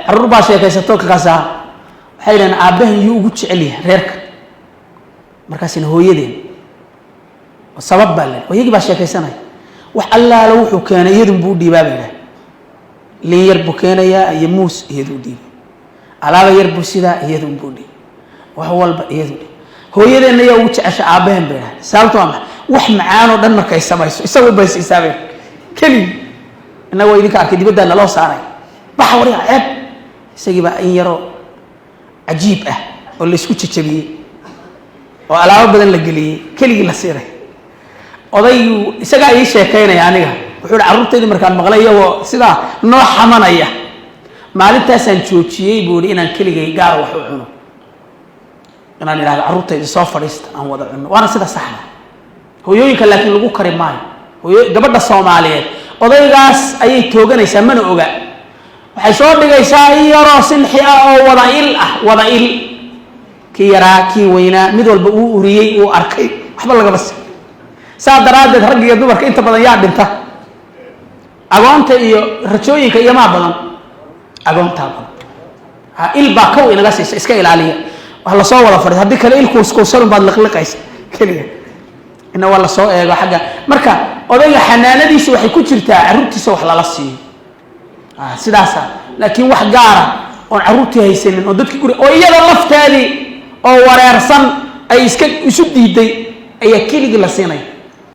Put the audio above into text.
carruur baa sheekaysato kakaasaa waxay yidhahdeen aabbahan yuu ugu jecel yahay reerka markaasina hooyadeen sabab baa le hooyagii baa sheekaysanaya wax allaala wuxuu keenay iyadun buu u dhiibaa bay dhahay liin yar buu keenayaa iyo muus iyaduu dhiibay alaaba yar buu sidaa iyadun buu dhiibay wax walba iyaduu dhiibay hooyadeenna yaa ugu jecesha aabbahan bay dhahay sababto waa maxay wax macaanoo dhan markay samayso isagu bay siisaabeen keligi innagoo idinka arkay dibaddaa naloo saaray baxa waryaa ceeb isagii baa in yaroo cajiib ah oo laysku jajabiyey oo alaabo badan la geliyey keligii la siiray odaygu isagaa ii sheekaynaya aniga wuxuu carruurtayda markaan maqlay iyagoo sidaa noo xamanaya maalintaasaan joojiyey buu ihi inaan keligay gaar wax u cuno inaan idhahdo carruurtayda soo fadhiista aan wada cuno waana sida saxda hooyooyinka laakiin lagu kari maayo gabadha Soomaaliyeed odaygaas ayay tooganaysaa mana oga waxay soo dhigaysaa in yaroo sinxi ah oo wada il kii yaraa kii weynaa mid walba uu uriyey uu arkay waxba laga bas saa daraadeed rag iyo dumarka inta badan yaa dhinta agoonta iyo rajooyinka iyo ma badan agoonta badan il baa kow inaga siisa iska ilaaliya wax la soo wada fadhiyo haddii kale ilku isku salon baad liqliqaysa kaliya ina wala soo eego xagga marka odayga xanaanadiisa waxay ku jirtaa carruurtiisa wax lala siiyo sidaasa laakiin wax gaar ah oo carruurtii haysanin oo dadkii guri oo iyada lafteedii oo wareersan ay isu diiday ayaa keligii la siinay